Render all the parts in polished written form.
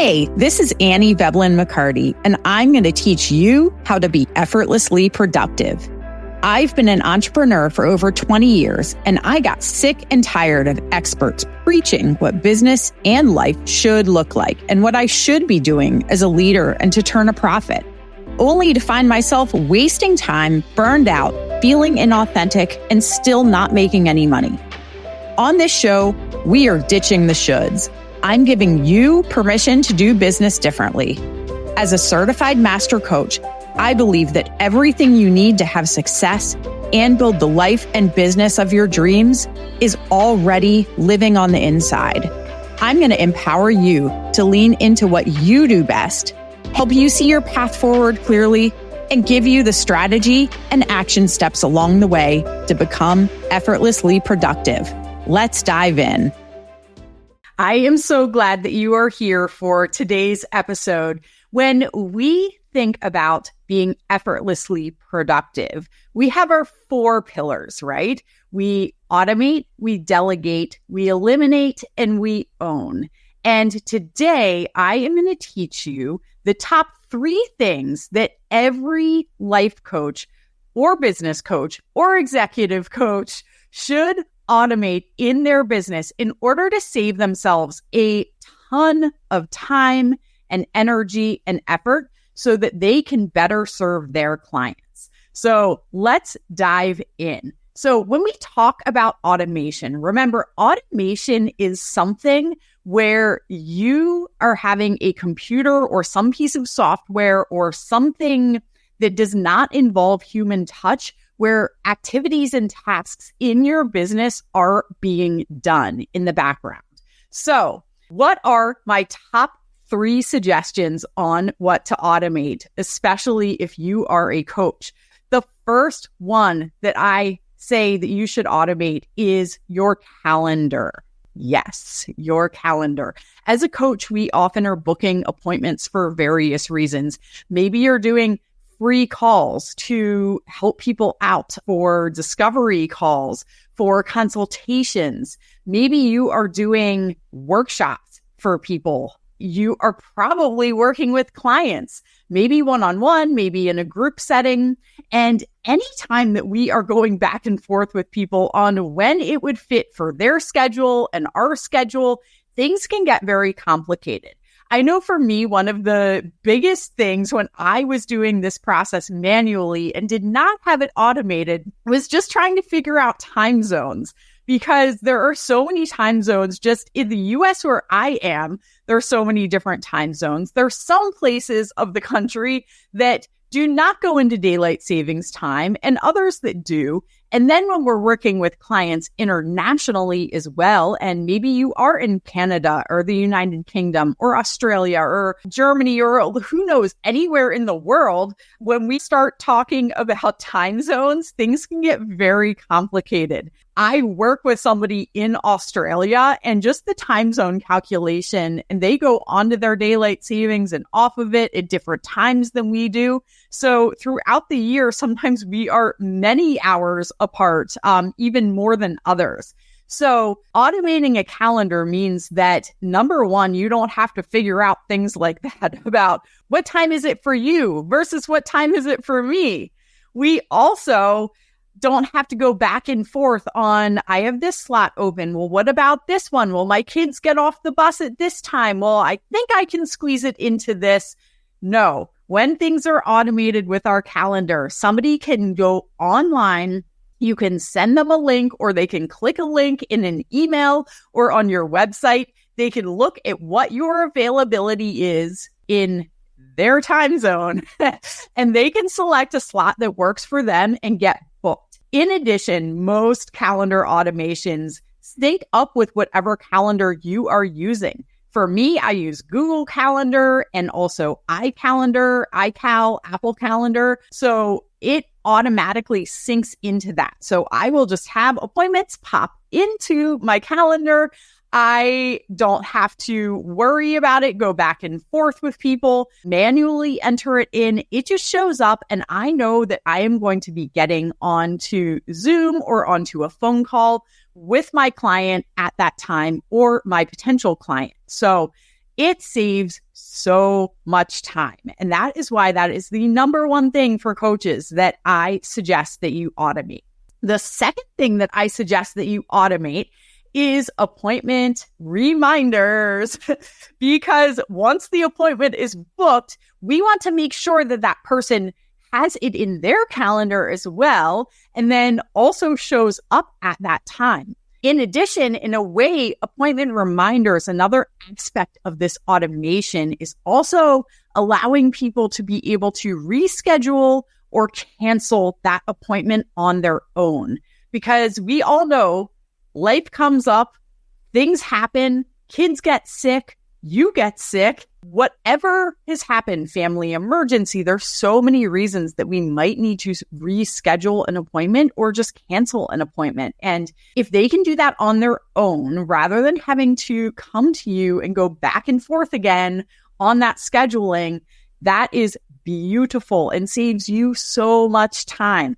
Hey, this is Annie Veblen-McCarty, and I'm going to teach you how to be effortlessly productive. I've been an entrepreneur for over 20 years, and I got sick and tired of experts preaching what business and life should look like and what I should be doing as a leader and to turn a profit, only to find myself wasting time, burned out, feeling inauthentic, and still not making any money. On this show, we are ditching the shoulds. I'm giving you permission to do business differently. As a certified master coach, I believe that everything you need to have success and build the life and business of your dreams is already living on the inside. I'm going to empower you to lean into what you do best, help you see your path forward clearly, and give you the strategy and action steps along the way to become effortlessly productive. Let's dive in. I am so glad that you are here for today's episode. When we think about being effortlessly productive, we have our 4 pillars, right? We automate, we delegate, we eliminate, and we own. And today I am going to teach you the top 3 things that every life coach or business coach or executive coach should automate in their business in order to save themselves a ton of time and energy and effort so that they can better serve their clients. So let's dive in. So when we talk about automation, remember, automation is something where you are having a computer or some piece of software or something that does not involve human touch, where activities and tasks in your business are being done in the background. So what are my top 3 suggestions on what to automate, especially if you are a coach? The first one that I say that you should automate is your calendar. Yes, your calendar. As a coach, we often are booking appointments for various reasons. Maybe you're doing free calls to help people out, for discovery calls, for consultations. Maybe you are doing workshops for people. You are probably working with clients, maybe one-on-one, maybe in a group setting. And anytime that we are going back and forth with people on when it would fit for their schedule and our schedule, things can get very complicated. I know for me, one of the biggest things when I was doing this process manually and did not have it automated was just trying to figure out time zones, because there are so many time zones just in the US where I am. There are so many different time zones. There are some places of the country that do not go into daylight savings time and others that do. And then when we're working with clients internationally as well, and maybe you are in Canada or the United Kingdom or Australia or Germany or who knows, anywhere in the world, when we start talking about time zones, things can get very complicated. I work with somebody in Australia, and just the time zone calculation, and they go onto their daylight savings and off of it at different times than we do. So throughout the year, sometimes we are many hours apart, even more than others. So automating a calendar means that, number one, you don't have to figure out things like that about what time is it for you versus what time is it for me. We also don't have to go back and forth on, I have this slot open. Well, what about this one? Well, my kids get off the bus at this time. Well, I think I can squeeze it into this. No, when things are automated with our calendar, somebody can go online. You can send them a link, or they can click a link in an email or on your website. They can look at what your availability is in their time zone, and they can select a slot that works for them and get booked. In addition, most calendar automations sync up with whatever calendar you are using. For me, I use Google Calendar and also iCalendar, iCal, Apple Calendar. So it automatically syncs into that. So I will just have appointments pop into my calendar. I don't have to worry about it, go back and forth with people, manually enter it in. It just shows up, and I know that I am going to be getting onto Zoom or onto a phone call with my client at that time or my potential client. So it saves so much time. And that is why that is the number one thing for coaches that I suggest that you automate. The second thing that I suggest that you automate is appointment reminders. Because once the appointment is booked, we want to make sure that that person has it in their calendar as well, and then also shows up at that time. In addition, in a way, appointment reminders, another aspect of this automation, is also allowing people to be able to reschedule or cancel that appointment on their own. Because we all know life comes up, things happen, kids get sick, you get sick, whatever has happened, family emergency, there's so many reasons that we might need to reschedule an appointment or just cancel an appointment. And if they can do that on their own, rather than having to come to you and go back and forth again on that scheduling, that is beautiful and saves you so much time.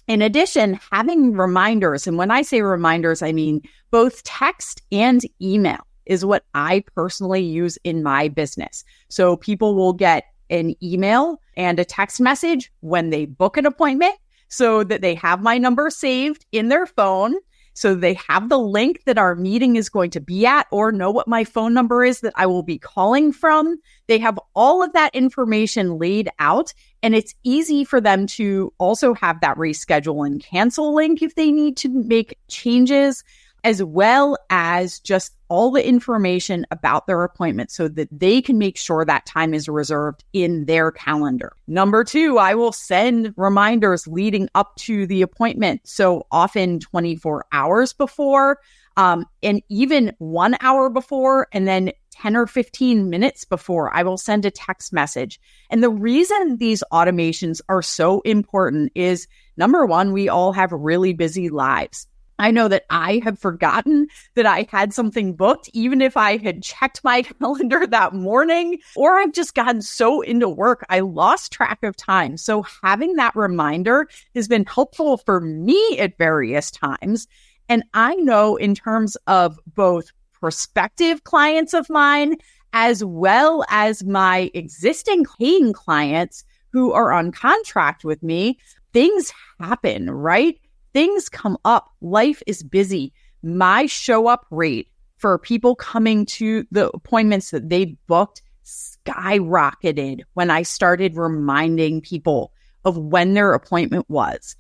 In addition, having reminders, and when I say reminders, I mean both text and email, is what I personally use in my business. So people will get an email and a text message when they book an appointment so that they have my number saved in their phone. So they have the link that our meeting is going to be at, or know what my phone number is that I will be calling from. They have all of that information laid out, and it's easy for them to also have that reschedule and cancel link if they need to make changes, as well as just all the information about their appointment so that they can make sure that time is reserved in their calendar. Number 2, I will send reminders leading up to the appointment. So often 24 hours before, and even 1 hour before, and then 10 or 15 minutes before, I will send a text message. And the reason these automations are so important is, number 1, we all have really busy lives. I know that I have forgotten that I had something booked, even if I had checked my calendar that morning, or I've just gotten so into work, I lost track of time. So having that reminder has been helpful for me at various times. And I know in terms of both prospective clients of mine, as well as my existing paying clients who are on contract with me, things happen, right? Things come up. Life is busy. My show up rate for people coming to the appointments that they booked skyrocketed when I started reminding people of when their appointment was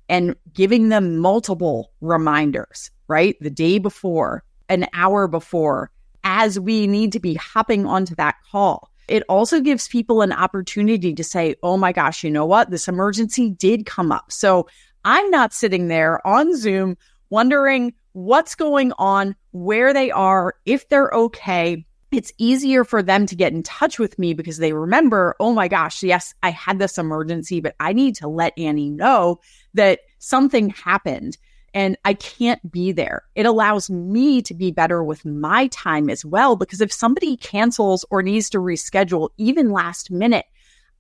and giving them multiple reminders, right? The day before, an hour before, as we need to be hopping onto that call. It also gives people an opportunity to say, oh my gosh, you know what? This emergency did come up. So I'm not sitting there on Zoom wondering what's going on, where they are, if they're okay. It's easier for them to get in touch with me because they remember, oh my gosh, yes, I had this emergency, but I need to let Annie know that something happened and I can't be there. It allows me to be better with my time as well, because if somebody cancels or needs to reschedule even last minute,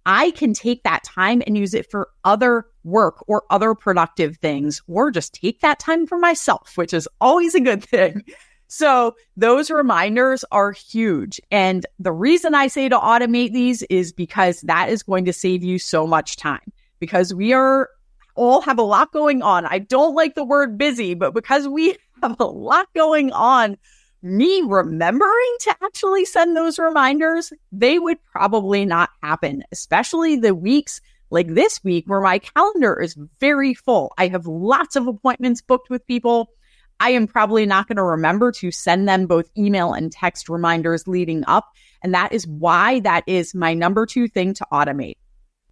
I can take that time and use it for other work or other productive things, or just take that time for myself, which is always a good thing. So those reminders are huge. And the reason I say to automate these is because that is going to save you so much time, because we all have a lot going on. I don't like the word busy, but because we have a lot going on, me remembering to actually send those reminders, they would probably not happen, especially the weeks like this week where my calendar is very full. I have lots of appointments booked with people. I am probably not going to remember to send them both email and text reminders leading up. And that is why that is my number 2 thing to automate.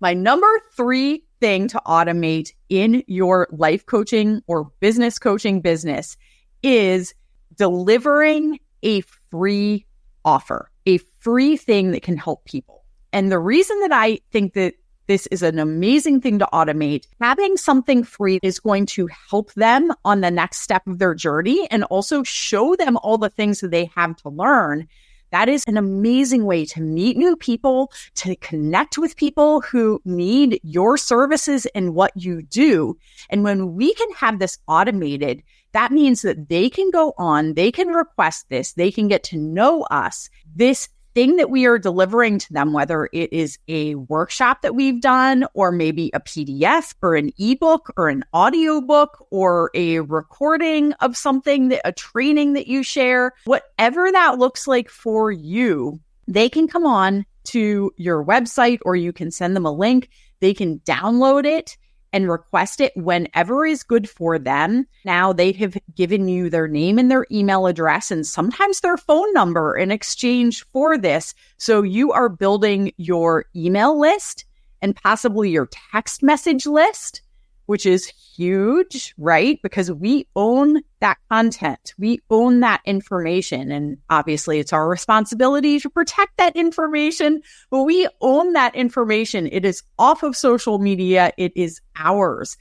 My number 3 thing to automate in your life coaching or business coaching business is delivering a free offer, a free thing that can help people. And the reason that I think that this is an amazing thing to automate, having something free is going to help them on the next step of their journey and also show them all the things that they have to learn. That is an amazing way to meet new people, to connect with people who need your services and what you do. And when we can have this automated, that means that they can go on, they can request this, they can get to know us. This thing that we are delivering to them, whether it is a workshop that we've done, or maybe a PDF or an ebook or an audiobook or a recording of something, that a training that you share, whatever that looks like for you, they can come on to your website, or you can send them a link. They can download it and request it whenever is good for them. Now they have given you their name and their email address and sometimes their phone number in exchange for this. So you are building your email list and possibly your text message list, which is huge, right? Because we own that content. We own that information. And obviously it's our responsibility to protect that information, but we own that information. It is off of social media. It is ours.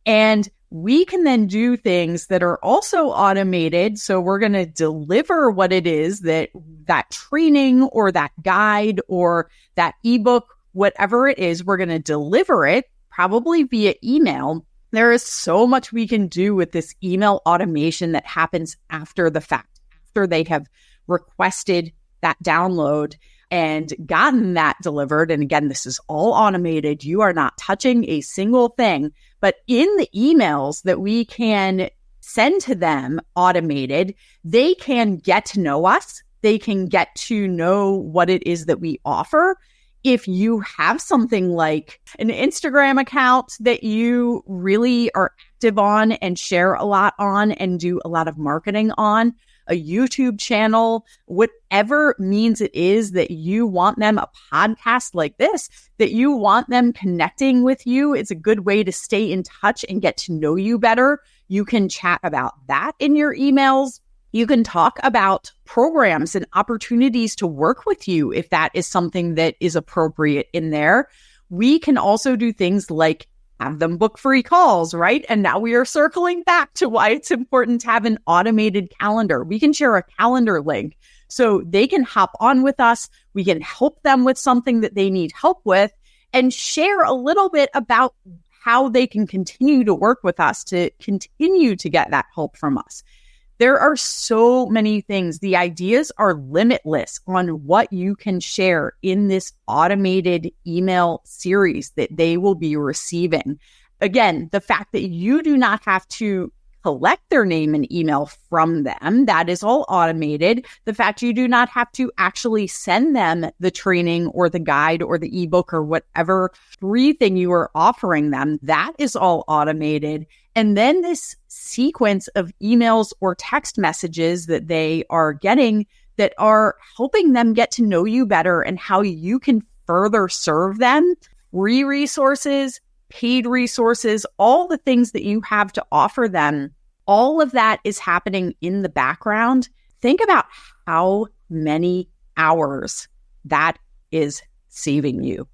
And we can then do things that are also automated. So we're going to deliver what it is that training or that guide or that ebook, whatever it is, we're going to deliver it probably via email. There is so much we can do with this email automation that happens after the fact, after they have requested that download and gotten that delivered. And again, this is all automated. You are not touching a single thing, but in the emails that we can send to them automated, they can get to know us. They can get to know what it is that we offer. If you have something like an Instagram account that you really are active on and share a lot on and do a lot of marketing on, a YouTube channel, whatever means it is that you want them, a podcast like this, that you want them connecting with you, it's a good way to stay in touch and get to know you better. You can chat about that in your emails. You can talk about programs and opportunities to work with you if that is something that is appropriate in there. We can also do things like have them book free calls, right? And now we are circling back to why it's important to have an automated calendar. We can share a calendar link so they can hop on with us. We can help them with something that they need help with and share a little bit about how they can continue to work with us to continue to get that help from us. There are so many things. The ideas are limitless on what you can share in this automated email series that they will be receiving. Again, the fact that you do not have to collect their name and email from them, that is all automated. The fact you do not have to actually send them the training or the guide or the ebook or whatever free thing you are offering them, that is all automated. And then this sequence of emails or text messages that they are getting that are helping them get to know you better and how you can further serve them, free resources, paid resources, all the things that you have to offer them, all of that is happening in the background. Think about how many hours that is saving you.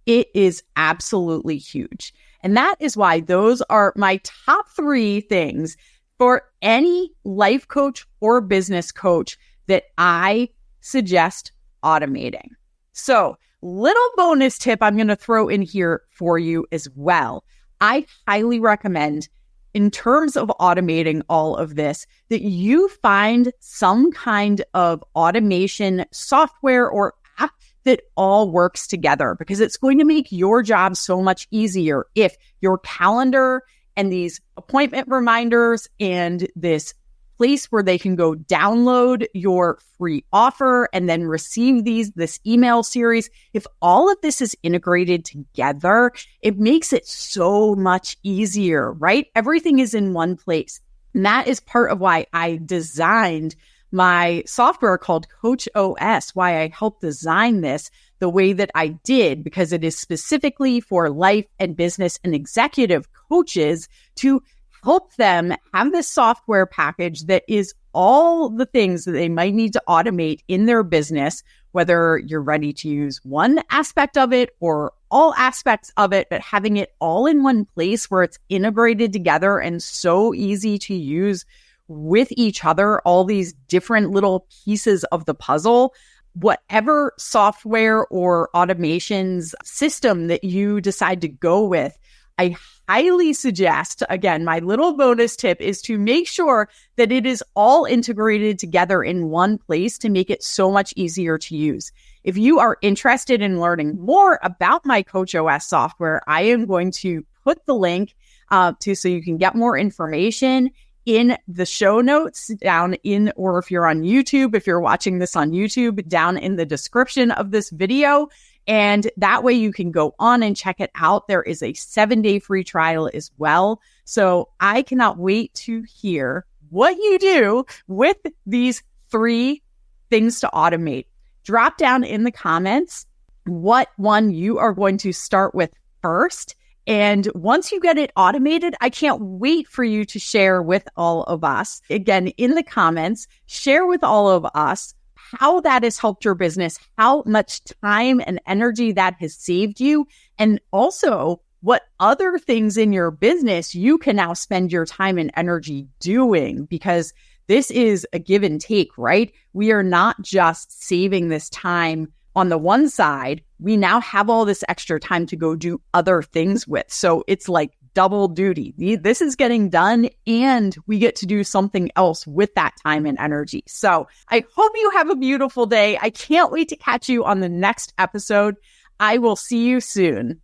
It is absolutely huge. And that is why those are my top 3 things for any life coach or business coach that I suggest automating. So, little bonus tip I'm going to throw in here for you as well. I highly recommend, in terms of automating all of this, that you find some kind of automation software or app that all works together, because it's going to make your job so much easier if your calendar and these appointment reminders and this place where they can go download your free offer and then receive this email series. If all of this is integrated together, it makes it so much easier, right? Everything is in one place. And that is part of why I designed my software called Coach OS, why I helped design this the way that I did, because it is specifically for life and business and executive coaches to help them have this software package that is all the things that they might need to automate in their business, whether you're ready to use one aspect of it or all aspects of it, but having it all in one place where it's integrated together and so easy to use with each other, all these different little pieces of the puzzle. Whatever software or automations system that you decide to go with, I highly suggest, again, my little bonus tip is to make sure that it is all integrated together in one place to make it so much easier to use. If you are interested in learning more about my CoachOS software, I am going to put the link so you can get more information in the show notes down in, or if you're on YouTube, if you're watching this on YouTube, down in the description of this video. And that way you can go on and check it out. There is a 7-day free trial as well. So I cannot wait to hear what you do with these 3 things to automate. Drop down in the comments what one you are going to start with first. And once you get it automated, I can't wait for you to share with all of us. Again, in the comments, share with all of us how that has helped your business, how much time and energy that has saved you, and also what other things in your business you can now spend your time and energy doing, because this is a give and take, right? We are not just saving this time on the one side, we now have all this extra time to go do other things with. So it's like double duty. This is getting done and we get to do something else with that time and energy. So I hope you have a beautiful day. I can't wait to catch you on the next episode. I will see you soon.